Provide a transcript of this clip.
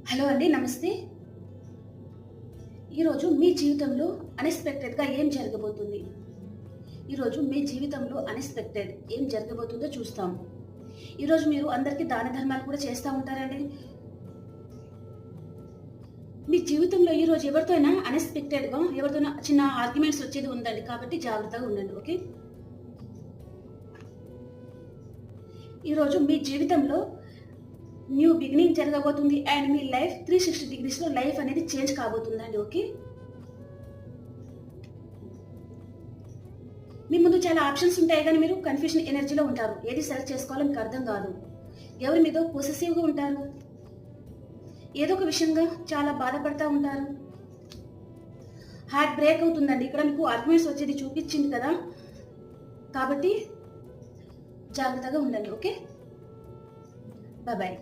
Hello అండి, నమస్తే. ఈరోజు మీ జీవితంలో అన్ఎక్స్‌పెక్టెడ్‌గా ఏం జరగబోతుంది? ఈరోజు మీ జీవితంలో అన్ఎక్స్‌పెక్టెడ్ ఏం జరగబోతుందో చూస్తాం. ఈరోజు మీరు అందరికీ దాన ధర్మాలు కూడా చేస్తా ఉంటారండి. మీ జీవితంలో ఈరోజు ఎవరితోనా చిన్న ఆర్గ్యుమెంట్స్ వచ్చేది ఉందండి. కాబట్టి జాగ్రత్తగా ఉండండి. ఓకే. ఈరోజు మీ జీవితంలో న్యూ బిగినింగ్ జరగబోతుంది అండ్ మీ లైఫ్ 360 డిగ్రీస్‌లో లైఫ్ అనేది చేంజ్ కాబోతుందండి. ఓకే. మీ ముందు చాలా ఆప్షన్స్ ఉంటాయి కానీ మీరు కన్‌ఫ్యూజన్ ఎనర్జీలో ఉంటారు. ఏది సెలెక్ట్ చేసుకోవాలో మీకు అర్థం కాదు. ఎవరి మీదో పొసెసివ్‌గా ఉంటారు. ఏదో ఒక విషయంగా చాలా బాధపడతా ఉంటారు. హార్ట్ బ్రేక్ అవుతుందండి. ఇక్కడ మీకు ఆర్గ్యుమెంట్స్ వచ్చేది చూపించింది కదా! కాబట్టి జాగ్రత్తగా ఉండండి. ఓకే. బాయ్.